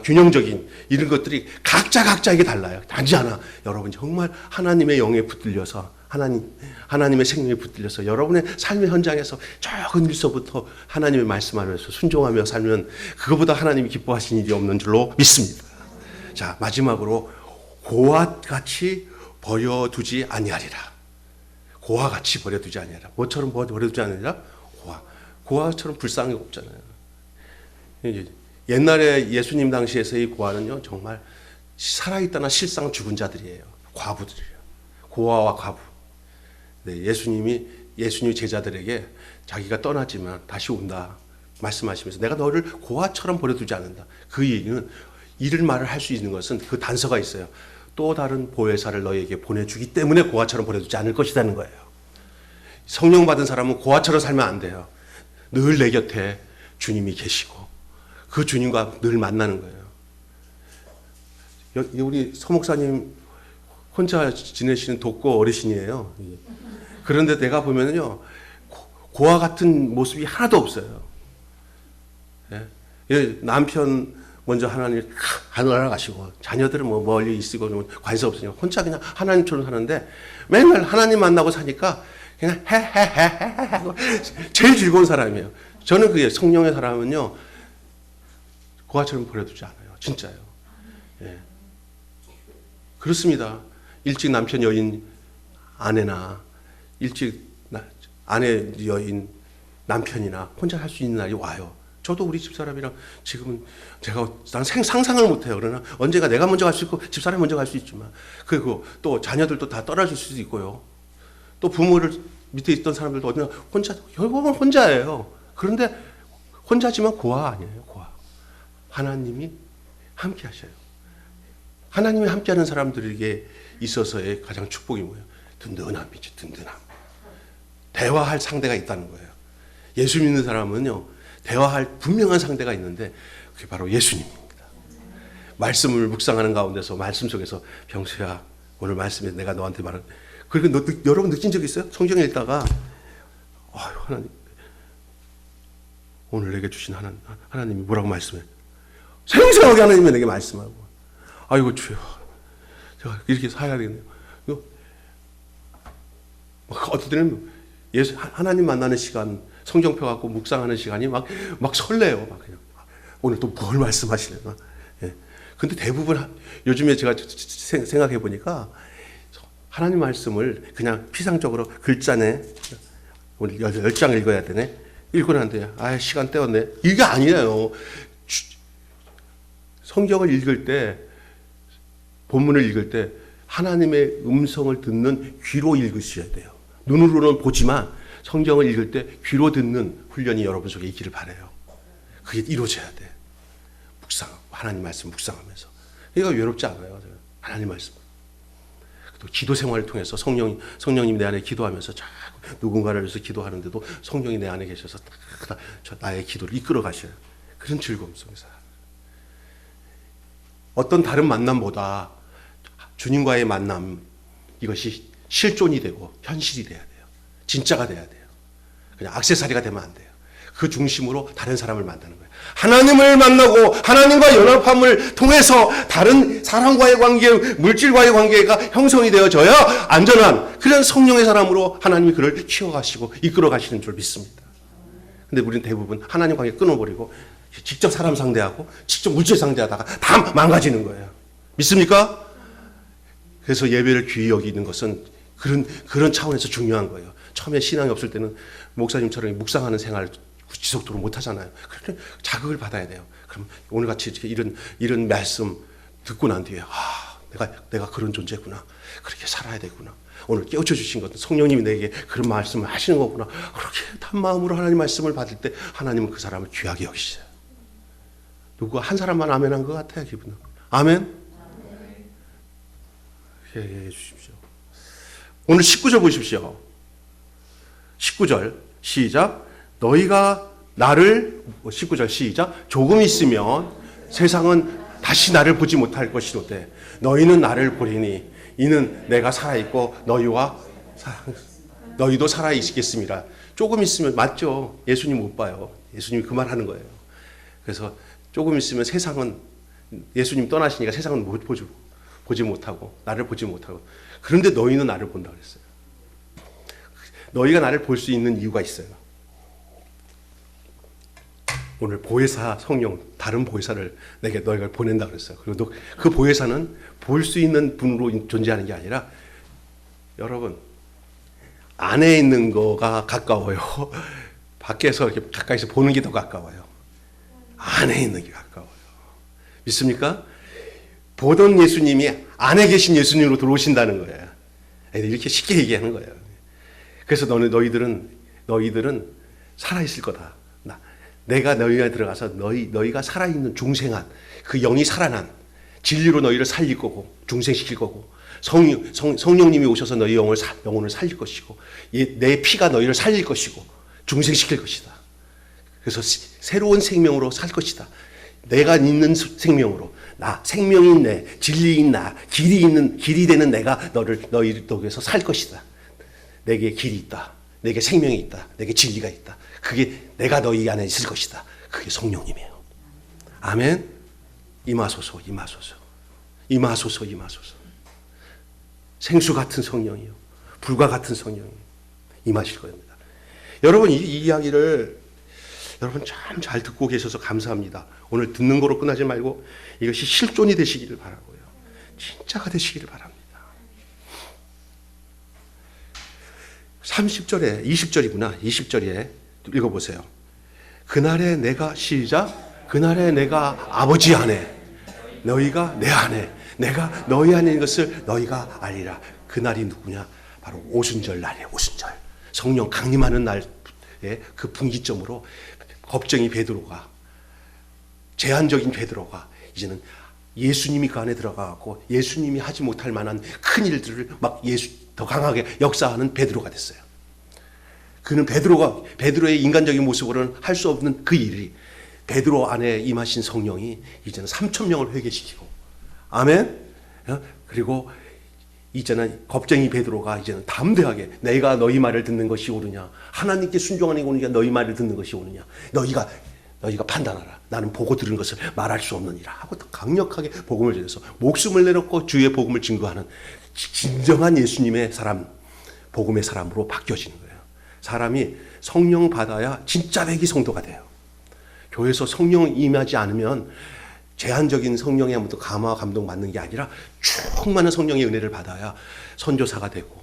균형적인 이런 것들이 각자에게 달라요. 단지 하나, 여러분 정말 하나님의 영에 붙들려서 하나님의 생명에 붙들려서 여러분의 삶의 현장에서 적은 일서부터 하나님의 말씀하면서 순종하며 살면 그거보다 하나님이 기뻐하시는 일이 없는 줄로 믿습니다. 자, 마지막으로 고와 같이 버려두지 아니하리라. 고와 같이 버려두지 아니하리라. 뭐처럼 버려두지 아니하리라? 고아처럼 불쌍히 없잖아요. 옛날에 예수님 당시에서의 고아는요, 정말 살아있다나 실상 죽은 자들이에요. 과부들이에요. 고아와 과부. 네, 예수님 제자들에게 자기가 떠나지만 다시 온다 말씀하시면서 내가 너를 고아처럼 버려두지 않는다. 그 얘기는 이런 말을 할 수 있는 것은 그 단서가 있어요. 또 다른 보혜사를 너에게 보내주기 때문에 고아처럼 버려두지 않을 것이라는 거예요. 성령 받은 사람은 고아처럼 살면 안 돼요. 늘 내 곁에 주님이 계시고 그 주님과 늘 만나는 거예요. 우리 서목사님 혼자 지내시는 독거 어르신이에요. 그런데 내가 보면요, 고아 같은 모습이 하나도 없어요. 예? 남편 먼저 하나님 하늘나라 가시고 자녀들은 뭐 멀리 있고 관심 없으니까 혼자 그냥 하나님처럼 사는데 맨날 하나님 만나고 사니까 그냥 하고 제일 즐거운 사람이에요. 저는 그게 성령의 사람은요, 고아처럼 버려두지 않아요. 진짜요. 예. 그렇습니다. 일찍 남편 여인 아내나 일찍 아내 여인 남편이나 혼자 할 수 있는 날이 와요. 저도 우리 집사람이랑 지금은 난 상상을 못해요. 그러나 언젠가 내가 먼저 갈 수 있고 집사람이 먼저 갈 수 있지만, 그리고 또 자녀들도 다 떨어질 수도 있고요. 또 부모를 밑에 있던 사람들도 어디나 결국은 혼자예요. 그런데 혼자지만 고아 아니에요. 고아. 하나님이 함께 하셔요. 하나님이 함께하는 사람들에게 있어서의 가장 축복이 뭐예요? 든든함이죠. 든든함. 대화할 상대가 있다는 거예요. 예수 믿는 사람은요, 대화할 분명한 상대가 있는데 그게 바로 예수님입니다. 말씀을 묵상하는 가운데서 말씀 속에서 병수야, 오늘 말씀에 내가 너한테 말한, 그리고 여러분 느낀 적 있어요? 성경에 읽다가 하나님 오늘 내게 주신 하나님이 뭐라고 말씀해? 생생하게 하나님이 내게 말씀하고, 아이고 주여, 제가 이렇게 살아야 되겠네요. 어떤 때는 하나님 만나는 시간, 성경표 갖고 묵상하는 시간이 막 설레요. 막 그냥 오늘 또 뭘 말씀하시려나. 예. 근데 대부분 요즘에 제가 생각해 보니까 하나님 말씀을 그냥 피상적으로 글자네, 오늘 10장 읽어야 되네, 읽고 난 뒤에 시간 때웠네, 이게 아니에요. 성경을 읽을 때, 본문을 읽을 때 하나님의 음성을 듣는 귀로 읽으셔야 돼요. 눈으로는 보지만 성경을 읽을 때 귀로 듣는 훈련이 여러분 속에 있기를 바라요. 그게 이루어져야 돼. 하나님 말씀 묵상하면서. 그러니까 외롭지 않아요. 하나님 말씀. 또 기도 생활을 통해서 성령님이 내 안에 기도하면서 자꾸 누군가를 위해서 기도하는데도 성령이 내 안에 계셔서 나의 기도를 이끌어 가셔요. 그런 즐거움 속에서. 어떤 다른 만남보다 주님과의 만남, 이것이 실존이 되고 현실이 돼야 돼요. 진짜가 돼야 돼요. 그냥 액세서리가 되면 안 돼요. 그 중심으로 다른 사람을 만나는 거예요. 하나님을 만나고 하나님과 연합함을 통해서 다른 사람과의 관계, 물질과의 관계가 형성이 되어져야 안전한 그런 성령의 사람으로 하나님이 그를 키워가시고 이끌어가시는 줄 믿습니다. 근데 우리는 대부분 하나님 관계 끊어버리고 직접 사람 상대하고 직접 물질 상대하다가 다 망가지는 거예요. 믿습니까? 그래서 예배를 귀히 여기는 것은 그런 차원에서 중요한 거예요. 처음에 신앙이 없을 때는 목사님처럼 묵상하는 생활을 지속적으로 못 하잖아요. 그렇게 자극을 받아야 돼요. 그럼 오늘같이 이런 말씀 듣고 난 뒤에 내가 그런 존재구나. 그렇게 살아야 되구나. 오늘 깨우쳐 주신 것은 성령님이 내게 그런 말씀을 하시는 거구나. 그렇게 단 마음으로 하나님 말씀을 받을 때 하나님은 그 사람을 귀하게 여기시죠. 누구 한 사람만 아멘한 것 같아요, 기분은. 아멘? 해 주십시오. 오늘 19절 보십시오. 19절 시작. 너희가 나를 19절 시작. 조금 있으면 세상은 다시 나를 보지 못할 것이로되 너희는 나를 보리니 이는 내가 살아있고 너희도 살아있겠습니다. 조금 있으면 맞죠. 예수님 못 봐요. 예수님이 그 말 하는 거예요. 그래서 조금 있으면 세상은 예수님 떠나시니까 세상은 보지 못하고 나를 보지 못하고 그런데 너희는 나를 본다 그랬어요. 너희가 나를 볼 수 있는 이유가 있어요. 오늘 보혜사 성령 다른 보혜사를 내게 너희가 보낸다 그랬어요. 그리고 그 보혜사는 볼 수 있는 분으로 존재하는 게 아니라 여러분 안에 있는 거가 가까워요. 밖에서 이렇게 가까이서 보는 게 더 가까워요. 안에 있는 게 가까워요. 믿습니까? 보던 예수님이 안에 계신 예수님으로 들어오신다는 거예요. 이렇게 쉽게 얘기하는 거예요. 그래서 너희들은 살아있을 거다. 내가 너희가 들어가서 너희가 살아있는 중생한 그 영이 살아난 진리로 너희를 살릴 거고 중생시킬 거고 성령님이 오셔서 너희 영혼을 살릴 것이고 내 피가 너희를 살릴 것이고 중생시킬 것이다. 그래서 새로운 생명으로 살 것이다. 내가 있는 생명으로 생명인 내, 진리인 나, 길이 되는 내가 너희를 위해서 살 것이다. 내게 길이 있다. 내게 생명이 있다. 내게 진리가 있다. 그게 내가 너희 안에 있을 것이다. 그게 성령님이에요. 아멘. 임하소서, 임하소서, 임하소서, 임하소서. 생수 같은 성령이요, 불과 같은 성령이 임하실 겁니다. 여러분 이 이야기를 여러분 참 잘 듣고 계셔서 감사합니다. 오늘 듣는 거로 끝나지 말고 이것이 실존이 되시기를 바라고요. 진짜가 되시기를 바랍니다. 30절에 20절이구나. 20절에 읽어보세요. 그날에 내가 시작. 그날에 내가 아버지 안에 너희가 내 안에 내가 너희 안에 있는 것을 너희가 알리라. 그날이 누구냐? 바로 오순절 날이에요. 오순절. 성령 강림하는 날의 그 분기점으로 겁쟁이 베드로가 제한적인 베드로가 이제는 예수님이 그 안에 들어가고 예수님이 하지 못할 만한 큰 일들을 막 더 강하게 역사하는 베드로가 됐어요. 그는 베드로의 인간적인 모습으로는 할 수 없는 그 일이 베드로 안에 임하신 성령이 이제는 3,000명을 회개시키고 아멘. 그리고 이제는 겁쟁이 베드로가 이제는 담대하게 내가 너희 말을 듣는 것이 옳으냐, 하나님께 순종하는 게 옳으냐, 너희 말을 듣는 것이 옳으냐, 너희가 판단하라. 나는 보고 들은 것을 말할 수 없느니라 하고 더 강력하게 복음을 전해서 목숨을 내놓고 주의 복음을 증거하는 진정한 예수님의 사람, 복음의 사람으로 바뀌어지는 거예요. 사람이 성령 받아야 진짜 백이 성도가 돼요. 교회에서 성령 임하지 않으면 제한적인 성령의 아무도 감화와 감동 받는 게 아니라 충만한 성령의 은혜를 받아야 선교사가 되고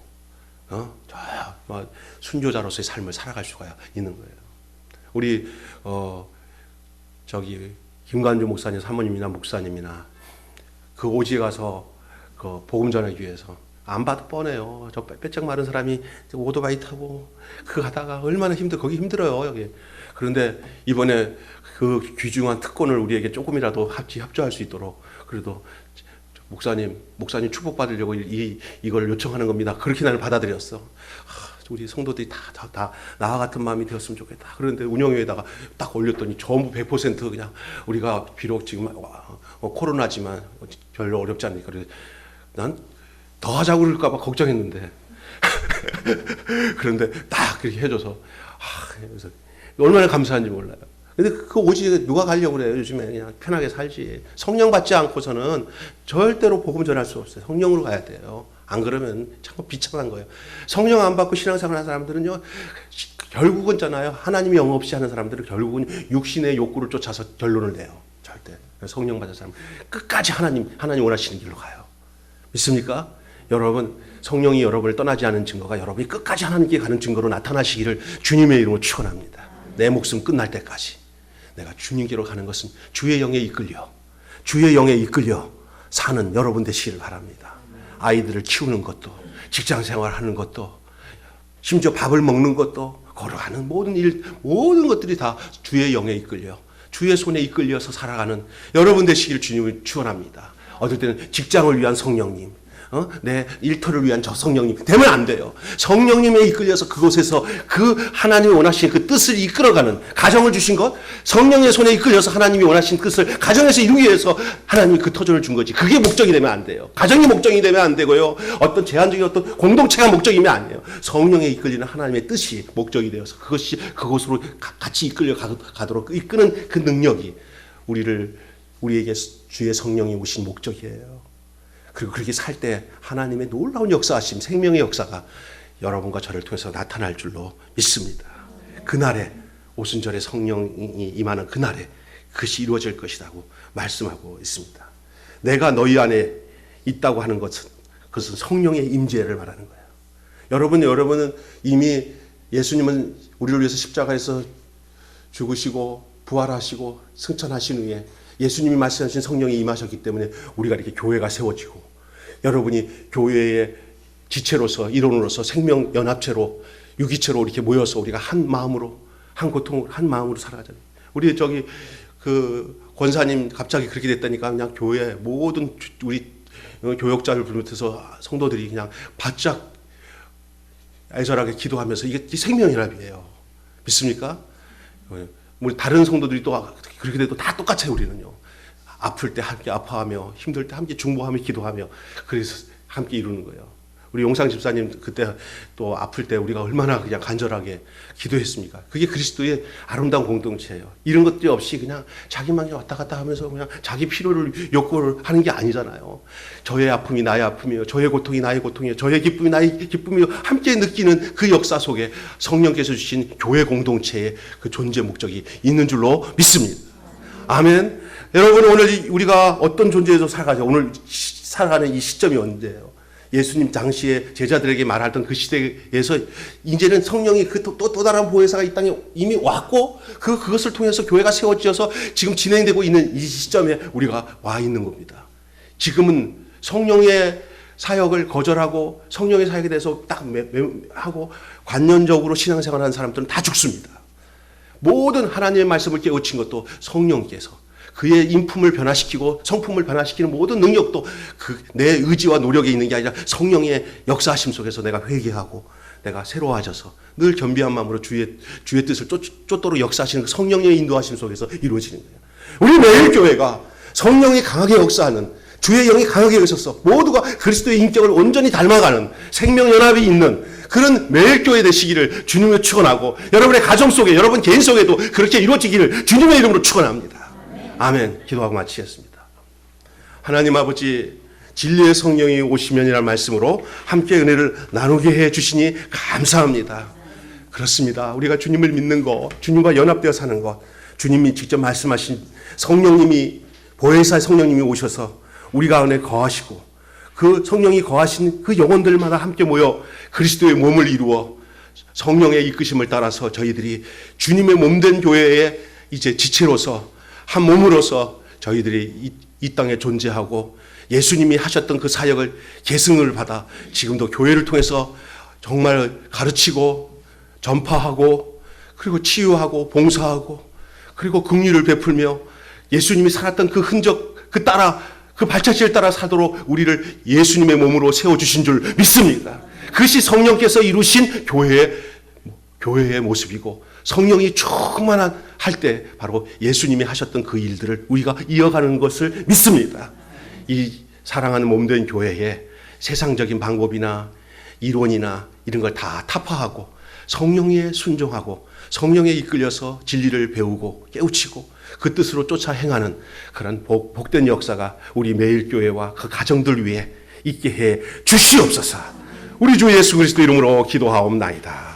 순교자로서의 삶을 살아갈 수가 있는 거예요. 우리 김관주 목사님 사모님이나 목사님이나 그 오지에 가서 그 복음 전하기 위해서 안 봐도 뻔해요. 저 빼짝 마른 사람이 오토바이 타고 그 가다가 얼마나 거기 힘들어요 여기. 그런데 이번에 그 귀중한 특권을 우리에게 조금이라도 협조할 수 있도록 그래도 목사님 축복받으려고 이걸 요청하는 겁니다. 그렇게 나를 받아들였어. 우리 성도들이 다 나와 같은 마음이 되었으면 좋겠다. 그런데 운영위에다가 딱 올렸더니 전부 100% 그냥 우리가 비록 지금 코로나지만 별로 어렵지 않으니까 난 더 하자고 그럴까 봐 걱정했는데 그런데 딱 그렇게 해줘서 그래서 얼마나 감사한지 몰라요. 근데 그 오지에 누가 가려고 그래요? 요즘에 그냥 편하게 살지. 성령 받지 않고서는 절대로 복음 전할 수 없어요. 성령으로 가야 돼요. 안 그러면 참 비참한 거예요. 성령 안 받고 신앙생활 하는 사람들은요, 결국은 있잖아요. 하나님이 영업 없이 하는 사람들은 결국은 육신의 욕구를 쫓아서 결론을 내요. 절대. 성령 받은 사람은 끝까지 하나님 원하시는 길로 가요. 믿습니까? 여러분, 성령이 여러분을 떠나지 않은 증거가 여러분이 끝까지 하나님께 가는 증거로 나타나시기를 주님의 이름으로 축원합니다. 내 목숨 끝날 때까지 내가 주님께로 가는 것은 주의 영에 이끌려 사는 여러분 되시길 바랍니다. 아이들을 키우는 것도, 직장 생활하는 것도, 심지어 밥을 먹는 것도, 걸어가는 모든 일, 모든 것들이 다 주의 영에 이끌려, 주의 손에 이끌려서 살아가는 여러분 되시길 주님을 축원합니다. 어떨 때는 직장을 위한 성령님, 내 일터를 위한 저 성령님 되면 안 돼요. 성령님에 이끌려서 그곳에서 그 하나님이 원하시는 그 뜻을 이끌어가는, 가정을 주신 것, 성령의 손에 이끌려서 하나님이 원하신 뜻을 가정에서 이루기 위해서 하나님이 그 터전을 준 거지. 그게 목적이 되면 안 돼요. 가정이 목적이 되면 안 되고요. 어떤 제한적인 어떤 공동체가 목적이면 아니에요. 성령에 이끌리는 하나님의 뜻이 목적이 되어서 그것이 그곳으로 같이 이끌려 가도록 이끄는 그 능력이 우리에게 주의 성령이 오신 목적이에요. 그리고 그렇게 살 때 하나님의 놀라운 역사하심, 생명의 역사가 여러분과 저를 통해서 나타날 줄로 믿습니다. 그날에, 오순절에 성령이 임하는 그날에 그것이 이루어질 것이라고 말씀하고 있습니다. 내가 너희 안에 있다고 하는 그것은 성령의 임재를 말하는 거예요. 여러분은 이미 예수님은 우리를 위해서 십자가에서 죽으시고 부활하시고 승천하신 후에 예수님이 말씀하신 성령이 임하셨기 때문에 우리가 이렇게 교회가 세워지고, 여러분이 교회의 지체로서, 일원으로서, 생명 연합체로, 유기체로 이렇게 모여서 우리가 한 마음으로, 한 고통을 한 마음으로 살아가잖아요. 우리 그 권사님 갑자기 그렇게 됐다니까 그냥 교회 모든 우리 교역자를 비롯해서 성도들이 그냥 바짝 애절하게 기도하면서 이게 생명연합이에요. 믿습니까? 우리 다른 성도들이 또 그렇게 돼도 다 똑같아요. 우리는요. 아플 때 함께 아파하며, 힘들 때 함께 중보하며 기도하며, 그래서 함께 이루는 거예요. 우리 용상 집사님 그때 또 아플 때 우리가 얼마나 그냥 간절하게 기도했습니까? 그게 그리스도의 아름다운 공동체예요. 이런 것들이 없이 그냥 자기만 왔다 갔다 하면서 그냥 자기 필요를 욕구를 하는 게 아니잖아요. 저의 아픔이 나의 아픔이요, 저의 고통이 나의 고통이요, 저의 기쁨이 나의 기쁨이요, 함께 느끼는 그 역사 속에 성령께서 주신 교회 공동체의 그 존재 목적이 있는 줄로 믿습니다. 아멘. 여러분, 오늘 우리가 어떤 존재에서 살아가죠? 오늘 살아가는 이 시점이 언제예요? 예수님 당시에 제자들에게 말하던 그 시대에서 이제는 성령이 또 다른 보혜사가 이 땅에 이미 왔고, 그것을 통해서 교회가 세워지어서 지금 진행되고 있는 이 시점에 우리가 와 있는 겁니다. 지금은 성령의 사역을 거절하고 성령의 사역에 대해서 딱 하고 관념적으로 신앙생활하는 사람들은 다 죽습니다. 모든 하나님의 말씀을 깨우친 것도 성령께서 그의 인품을 변화시키고 성품을 변화시키는 모든 능력도 내 의지와 노력에 있는 게 아니라 성령의 역사하심 속에서 내가 회개하고 내가 새로워져서 늘 겸비한 마음으로 주의 뜻을 쫓도록 역사하시는 그 성령의 인도하심 속에서 이루어지는 거예요. 우리 매일 교회가 성령이 강하게 역사하는, 주의 영이 강하게 계셔서 모두가 그리스도의 인격을 온전히 닮아가는 생명연합이 있는 그런 매일 교회 되시기를 주님을 축원하고, 여러분의 가정 속에, 여러분 개인 속에도 그렇게 이루어지기를 주님의 이름으로 축원합니다. 아멘. 기도하고 마치겠습니다. 하나님 아버지, 진리의 성령이 오시면이라는 말씀으로 함께 은혜를 나누게 해 주시니 감사합니다. 그렇습니다. 우리가 주님을 믿는 것, 주님과 연합되어 사는 것, 주님이 직접 말씀하신 성령님이, 보혜사의 성령님이 오셔서 우리 가운데 거하시고, 그 성령이 거하신 그 영혼들마다 함께 모여 그리스도의 몸을 이루어 성령의 이끄심을 따라서 저희들이 주님의 몸된 교회의 이제 지체로서, 한 몸으로서 저희들이 이 땅에 존재하고 예수님이 하셨던 그 사역을 계승을 받아 지금도 교회를 통해서 정말 가르치고 전파하고, 그리고 치유하고 봉사하고, 그리고 긍휼을 베풀며 예수님이 살았던 그 흔적, 그 발자취를 따라 살도록 우리를 예수님의 몸으로 세워주신 줄 믿습니다. 그것이 성령께서 이루신 교회의 모습이고, 성령이 충만할 때 바로 예수님이 하셨던 그 일들을 우리가 이어가는 것을 믿습니다. 이 사랑하는 몸된 교회에 세상적인 방법이나 이론이나 이런 걸 다 타파하고 성령에 순종하고 성령에 이끌려서 진리를 배우고 깨우치고 그 뜻으로 쫓아 행하는 그런 복된 역사가 우리 매일교회와 그 가정들 위해 있게 해 주시옵소서. 우리 주 예수 그리스도 이름으로 기도하옵나이다.